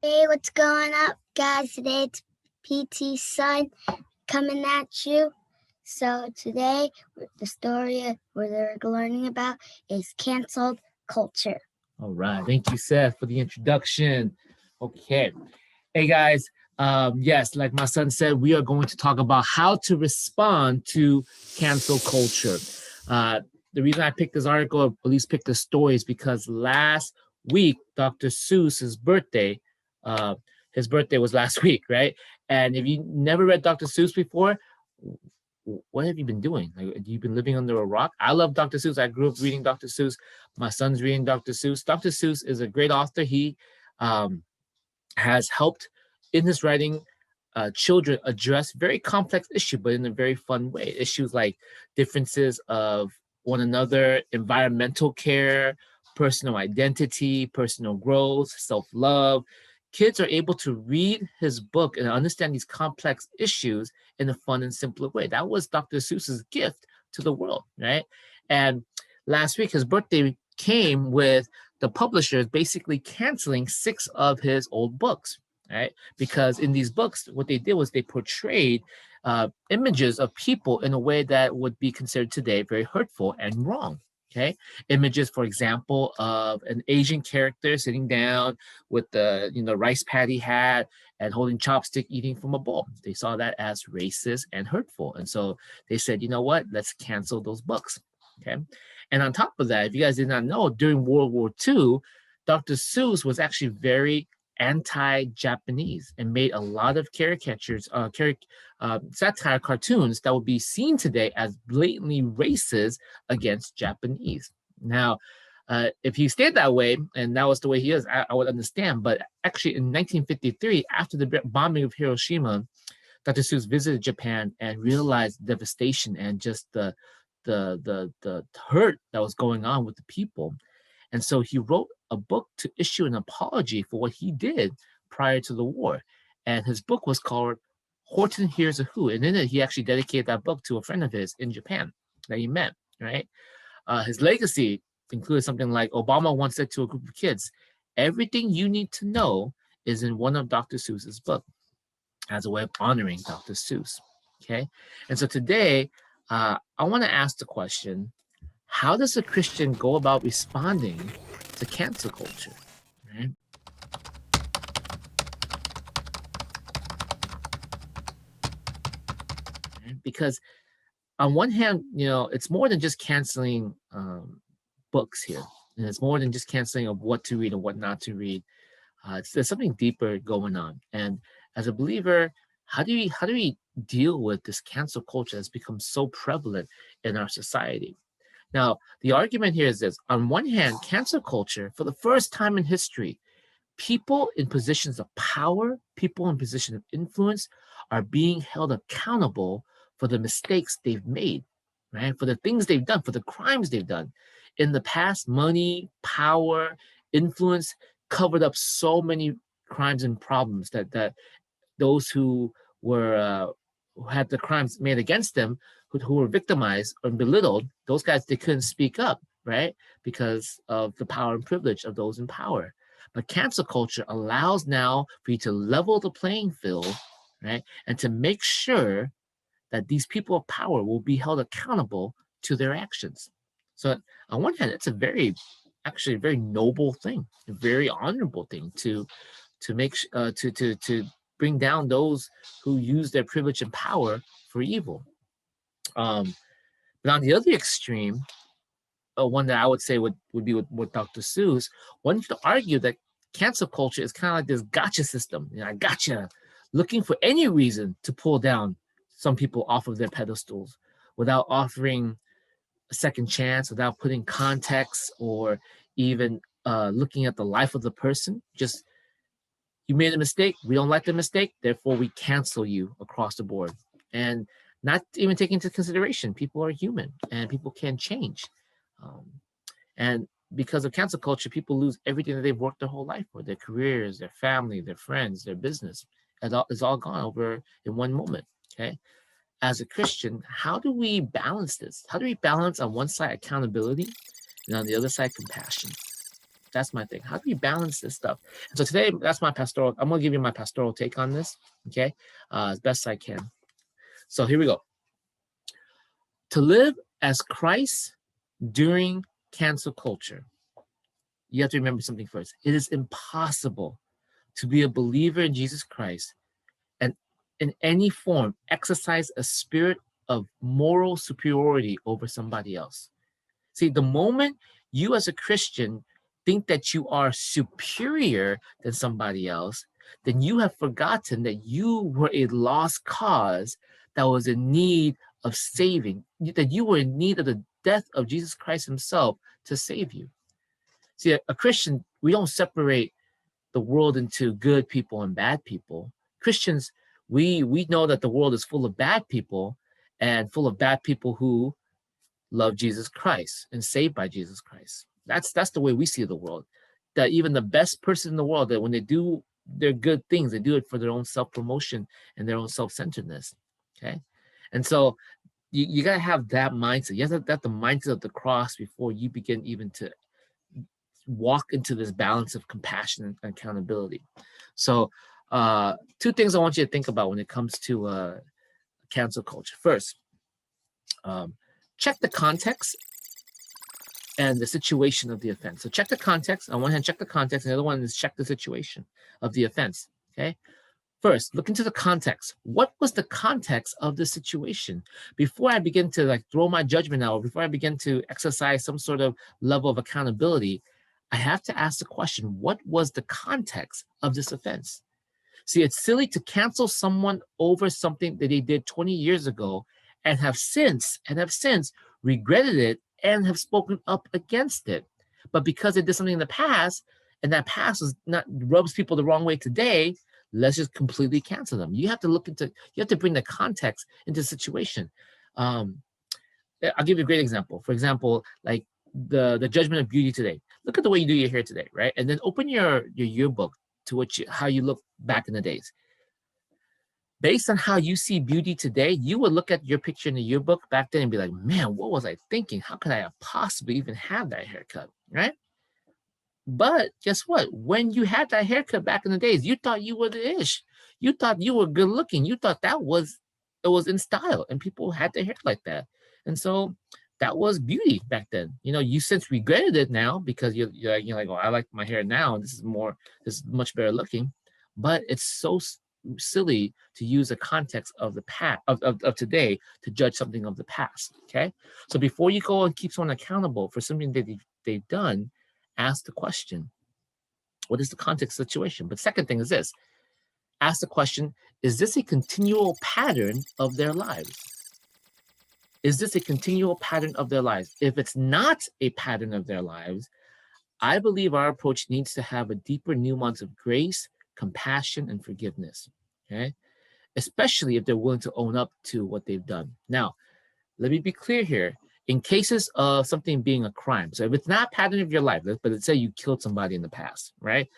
Hey, what's going up, guys? Today it's PT Son coming at you. So today, the story we're learning about is canceled culture. All right. Thank you, Seth, for the introduction. Okay. Hey, guys. Yes, like my son said, we are going to talk about how to respond to cancel culture. The reason I picked this article, or at least picked the story, is because last week, Dr. Seuss's birthday, his birthday was last week, right? And if you never read Dr. Seuss before, what have you been doing? Like, have you been living under a rock? I love Dr. Seuss. I grew up reading Dr. Seuss. My son's reading Dr. Seuss. Dr. Seuss is a great author. He has helped in his writing children address very complex issues, but in a very fun way. Issues like differences of one another, environmental care, personal identity, personal growth, self-love. Kids are able to read his book and understand these complex issues in a fun and simpler way. That was Dr. Seuss's gift to the world, right? And last week, his birthday came with the publishers basically canceling 6 of his old books, right? Because in these books, what they did was they portrayed images of people in a way that would be considered today very hurtful and wrong. Okay, images, for example, of an Asian character sitting down with the rice paddy hat and holding chopstick, eating from a bowl. They saw that as racist and hurtful, and so they said, you know what? Let's cancel those books. Okay, and on top of that, if you guys did not know, during World War II, Dr. Seuss was actually very anti-Japanese and made a lot of caricatures, satire cartoons that would be seen today as blatantly racist against Japanese. Now, if he stayed that way, and that was the way he is, I would understand. But actually, in 1953, after the bombing of Hiroshima, Dr. Seuss visited Japan and realized the devastation and just the hurt that was going on with the people. And so he wrote a book to issue an apology for what he did prior to the war. And his book was called Horton Hears a Who. And in it, he actually dedicated that book to a friend of his in Japan that he met, right? His legacy included something like Obama once said to a group of kids, everything you need to know is in one of Dr. Seuss's books, as a way of honoring Dr. Seuss, okay? And so today, I want to ask the question, how does a Christian go about responding to cancel culture? Right? Because on one hand, it's more than just canceling books here. And it's more than just canceling of what to read and what not to read. There's something deeper going on. And as a believer, how do we deal with this cancel culture that's become so prevalent in our society? Now, the argument here is this. On one hand, cancel culture, for the first time in history, people in positions of power, people in positions of influence are being held accountable for the mistakes they've made, right? For the things they've done, for the crimes they've done. In the past, money, power, influence covered up so many crimes and problems that those who had the crimes made against them, who were victimized or belittled, those guys, they couldn't speak up, right? Because of the power and privilege of those in power. But cancel culture allows now for you to level the playing field, right? And to make sure that these people of power will be held accountable to their actions. So on one hand, it's actually a very noble thing, a very honorable thing to bring down those who use their privilege and power for evil. But on the other extreme, one that I would say would be with Dr. Seuss, one could argue that cancel culture is kind of like this gotcha system. I gotcha, looking for any reason to pull down some people off of their pedestals without offering a second chance, without putting context or even looking at the life of the person. Just, you made a mistake, we don't like the mistake, therefore we cancel you across the board. And not even taking into consideration, people are human and people can change. And because of cancel culture, people lose everything that they've worked their whole life for, their careers, their family, their friends, their business. It's all gone over in one moment, okay? As a Christian, how do we balance this? How do we balance on one side accountability and on the other side compassion? That's my thing. How do you balance this stuff? And so today, that's my pastoral. I'm gonna give you my pastoral take on this, okay, as best I can. So here we go. To live as Christ during cancel culture, you have to remember something first. It is impossible to be a believer in Jesus Christ and in any form exercise a spirit of moral superiority over somebody else. See, the moment you as a Christian think that you are superior than somebody else, then you have forgotten that you were a lost cause that was in need of saving, that you were in need of the death of Jesus Christ himself to save you. See, a Christian, we don't separate the world into good people and bad people. Christians, we know that the world is full of bad people and full of bad people who love Jesus Christ and saved by Jesus Christ. That's the way we see the world. That even the best person in the world, that when they do their good things, they do it for their own self-promotion and their own self-centeredness. Okay. And so you got to have that mindset. You have to have the mindset of the cross before you begin even to walk into this balance of compassion and accountability. So two things I want you to think about when it comes to cancel culture. First, check the context and the situation of the offense. So check the context. On one hand, check the context. And the other one is check the situation of the offense. Okay. First, look into the context. What was the context of the situation? Before I begin to like throw my judgment out, before I begin to exercise some sort of level of accountability, I have to ask the question, what was the context of this offense? See, it's silly to cancel someone over something that they did 20 years ago and have since regretted it and have spoken up against it. But because they did something in the past, and that past is not rubs people the wrong way today, let's just completely cancel them. You have to bring the context into the situation. I'll give you a great example. For example, like the judgment of beauty today. Look at the way you do your hair today, right? And then open your yearbook to how you look back in the days. Based on how you see beauty today, you would look at your picture in the yearbook back then and be like, man, what was I thinking? How could I have possibly even have that haircut, right? But guess what? When you had that haircut back in the days, you thought you were the ish. You thought you were good looking. You thought it was in style, and people had their hair like that. And so that was beauty back then. You know, you since regretted it now because you're like, oh, I like my hair now, and this is much better looking. But it's so silly to use the context of the past of today to judge something of the past. Okay, so before you go and keep someone accountable for something that they've done, ask the question, what is the context situation? But second thing is this, ask the question, is this a continual pattern of their lives? Is this a continual pattern of their lives? If it's not a pattern of their lives, I believe our approach needs to have a deeper nuance of grace, compassion, and forgiveness, okay? Especially if they're willing to own up to what they've done. Now, let me be clear here. In cases of something being a crime, so if it's not a pattern of your life, but let's say you killed somebody in the past, right?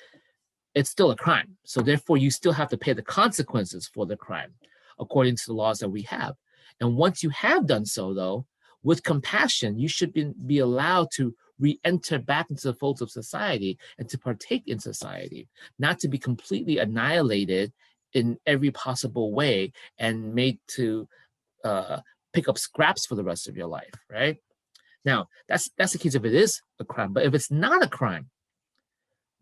It's still a crime. So therefore, you still have to pay the consequences for the crime according to the laws that we have. And once you have done so, though, with compassion, you should be allowed to re-enter back into the folds of society and to partake in society, not to be completely annihilated in every possible way and made to pick up scraps for the rest of your life, right? Now, that's the case if it is a crime. But if it's not a crime,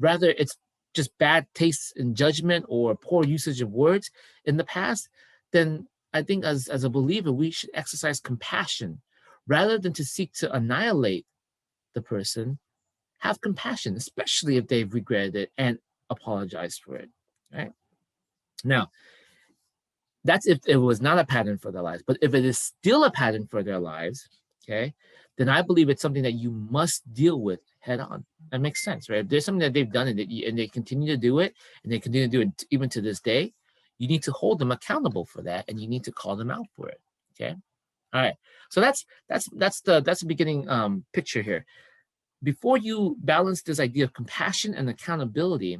rather it's just bad taste in judgment or poor usage of words in the past, then I think as a believer, we should exercise compassion rather than to seek to annihilate the person. Have compassion, especially if they've regretted it and apologized for it, right? Now, that's if it was not a pattern for their lives. But if it is still a pattern for their lives, okay, then I believe it's something that you must deal with head on. That makes sense, right? If there's something that they've done and they continue to do it, and they continue to do it even to this day, you need to hold them accountable for that, and you need to call them out for it, okay? All right, so that's the beginning picture here. Before you balance this idea of compassion and accountability,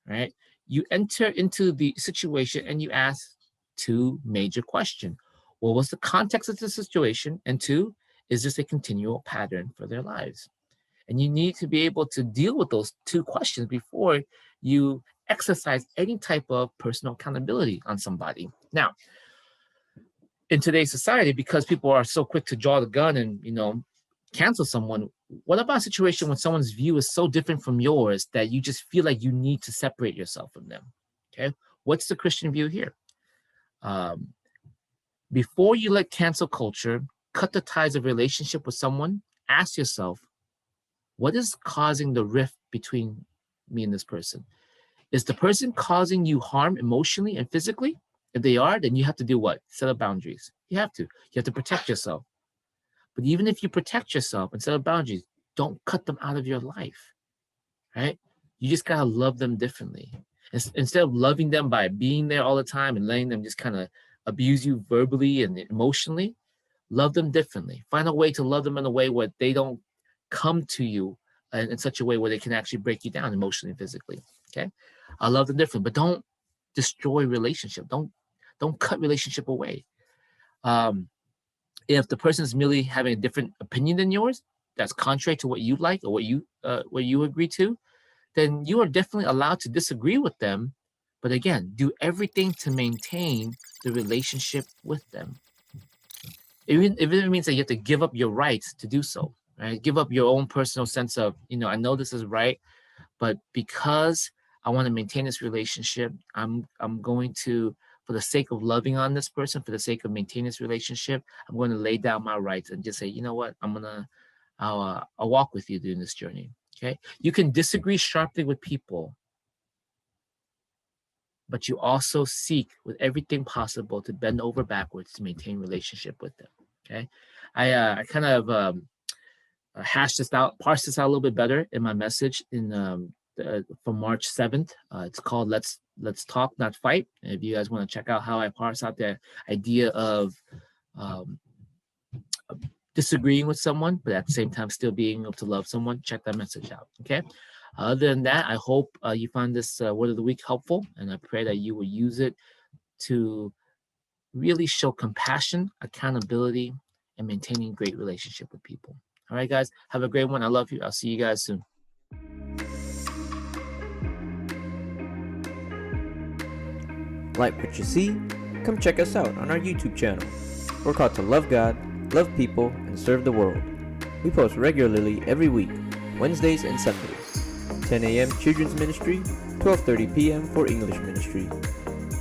right, you enter into the situation and you ask two major questions. What was the context of the situation? And two, is this a continual pattern for their lives? And you need to be able to deal with those two questions before you exercise any type of personal accountability on somebody. Now, in today's society, because people are so quick to draw the gun and, cancel someone, what about a situation when someone's view is so different from yours that you just feel like you need to separate yourself from them? Okay. What's the Christian view here? Before you let cancel culture cut the ties of relationship with someone, ask yourself, what is causing the rift between me and this person? Is the person causing you harm emotionally and physically? If they are, then you have to do what? Set up boundaries. You have to protect yourself. But even if you protect yourself and set up boundaries, don't cut them out of your life, right? You just gotta love them differently. Instead of loving them by being there all the time and letting them just kind of abuse you verbally and emotionally, love them differently. Find a way to love them in a way where they don't come to you in such a way where they can actually break you down emotionally and physically, okay? I love them differently, but don't destroy relationship. Don't cut relationship away. If the person is merely having a different opinion than yours, that's contrary to what you like or what you agree to, then you are definitely allowed to disagree with them. But again, do everything to maintain the relationship with them. Even if it means that you have to give up your rights to do so, right? Give up your own personal sense of, I know this is right, but because I want to maintain this relationship, I'm going to, for the sake of loving on this person, for the sake of maintaining this relationship, I'm going to lay down my rights and just say, you know what, I'll walk with you during this journey. Okay. You can disagree sharply with people, but you also seek with everything possible to bend over backwards to maintain relationship with them. Okay. I kind of parsed this out a little bit better in my message from March 7th. It's called Let's Talk, Not Fight. And if you guys want to check out how I parse out the idea of disagreeing with someone, but at the same time still being able to love someone, check that message out. Okay. Other than that, I hope you find this word of the week helpful, and I pray that you will use it to really show compassion, accountability, and maintaining great relationship with people. All right, guys, have a great one. I love you. I'll see you guys soon. Like what you see? Come check us out on our YouTube channel. We're called to love God, love people, and serve the world. We post regularly every week, Wednesdays and Sundays. 10 a.m. Children's Ministry, 12:30 p.m. for English Ministry.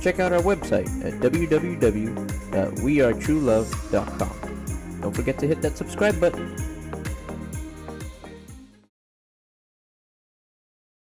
Check out our website at www.wearetruelove.com. Don't forget to hit that subscribe button.